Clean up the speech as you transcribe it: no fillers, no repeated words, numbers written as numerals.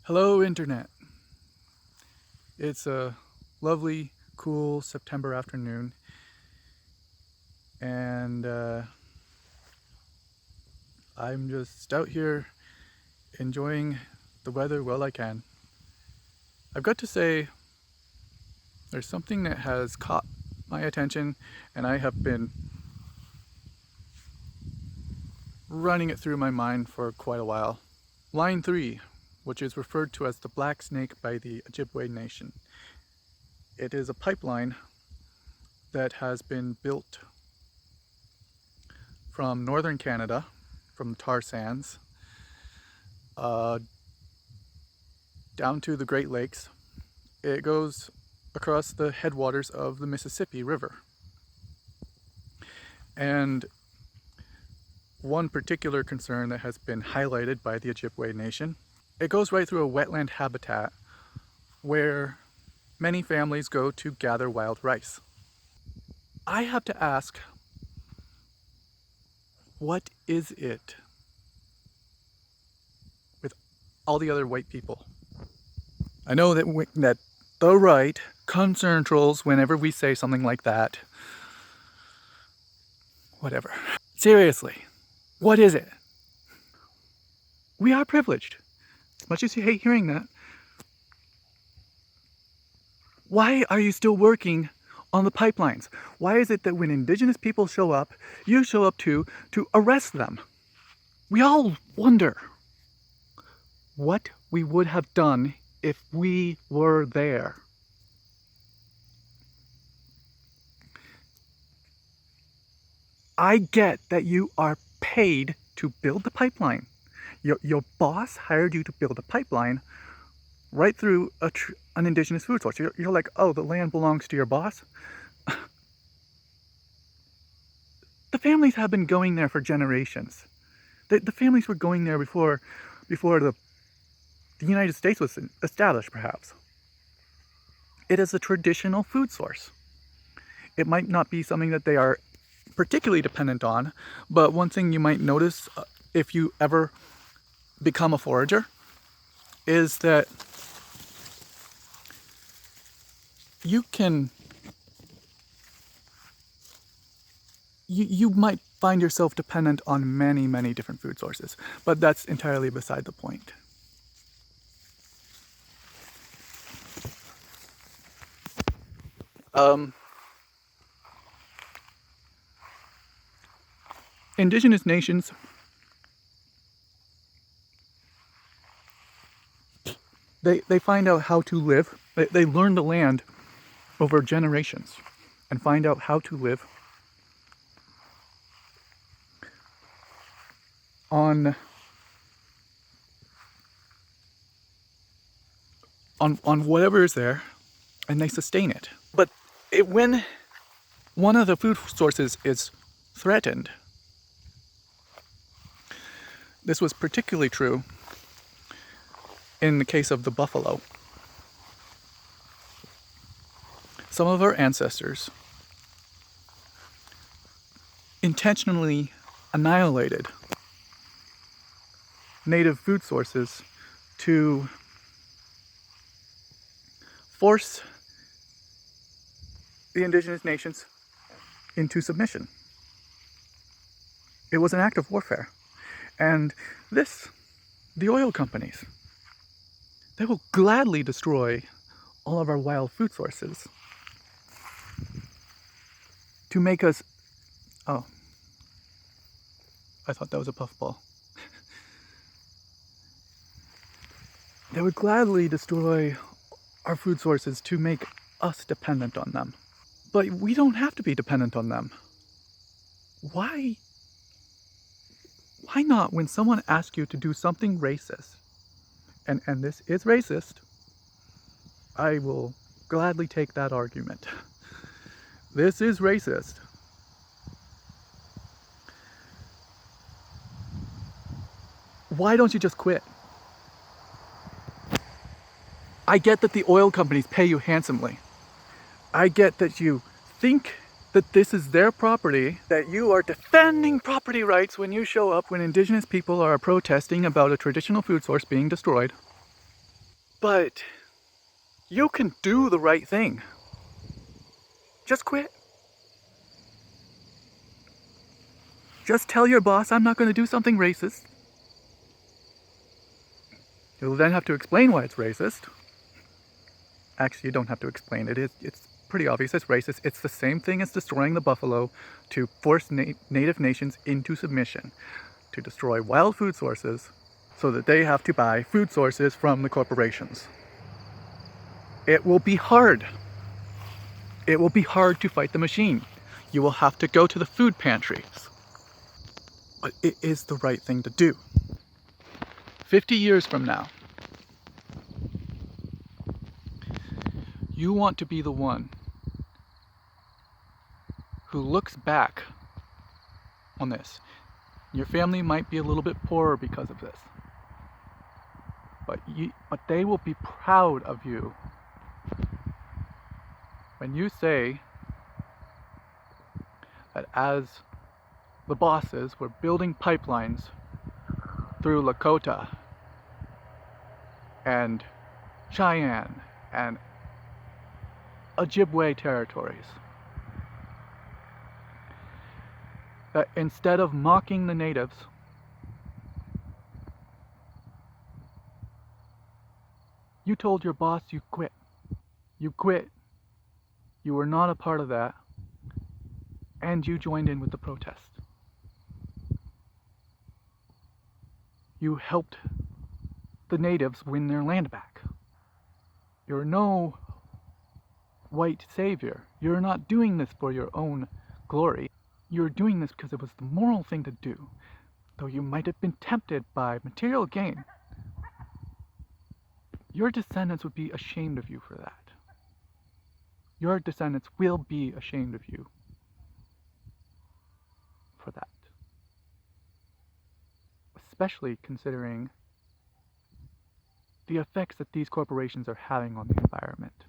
Hello, Internet. It's a lovely, cool September afternoon, and I'm just out here enjoying the weather while I can. I've got to say, there's something that has caught my attention, and I have been running it through my mind for quite a while. Line 3, which is referred to as the Black Snake by the Ojibwe Nation. It is a pipeline that has been built from northern Canada, from tar sands, down to the Great Lakes. It goes across the headwaters of the Mississippi River. And one particular concern that has been highlighted by the Ojibwe Nation, it goes right through a wetland habitat where many families go to gather wild rice. I have to ask, what is it with all the other white people? I know that the right concern trolls whenever we say something like that. Whatever. Seriously, what is it? We are privileged. As much as you hate hearing that, why are you still working on the pipelines? Why is it that when Indigenous people show up, you show up to arrest them? We all wonder what we would have done if we were there. I get that you are paid to build the pipeline. Your boss hired you to build a pipeline right through an Indigenous food source. You're like, oh, the land belongs to your boss? The families have been going there for generations. The families were going there before the United States was established, perhaps. It is a traditional food source. It might not be something that they are particularly dependent on, but one thing you might notice if you ever become a forager is that you might find yourself dependent on many, many different food sources, but that's entirely beside the point. Indigenous nations they find out how to live. They learn the land over generations and find out how to live on whatever is there, and they sustain it. But when one of the food sources is threatened, this was particularly true in the case of the buffalo. Some of our ancestors intentionally annihilated native food sources to force the Indigenous nations into submission. It was an act of warfare. And the oil companies, they will gladly destroy all of our wild food sources to make us... Oh, I thought that was a puffball. They would gladly destroy our food sources to make us dependent on them. But we don't have to be dependent on them. Why not, when someone asks you to do something racist, and this is racist, I will gladly take that argument. This is racist. Why don't you just quit? I get that the oil companies pay you handsomely. I get that you think that this is their property, that you are defending property rights when you show up when Indigenous people are protesting about a traditional food source being destroyed. But you can do the right thing. Just quit. Just tell your boss, I'm not going to do something racist. You'll then have to explain why it's racist. Actually, you don't have to explain it. It's pretty obvious it's racist. It's the same thing as destroying the buffalo to force native nations into submission, to destroy wild food sources so that they have to buy food sources from the corporations. It will be hard. It will be hard to fight the machine. You will have to go to the food pantries. But it is the right thing to do. 50 years from now, you want to be the one who looks back on this. Your family might be a little bit poorer because of this, but they will be proud of you when you say that as the bosses were building pipelines through Lakota and Cheyenne and Ojibwe territories, that instead of mocking the natives, you told your boss you quit. You quit. You were not a part of that, and you joined in with the protest. You helped the natives win their land back. You're no white savior. You're not doing this for your own glory. You're doing this because it was the moral thing to do. Though you might have been tempted by material gain, your descendants would be ashamed of you for that. Your descendants will be ashamed of you for that. Especially considering the effects that these corporations are having on the environment.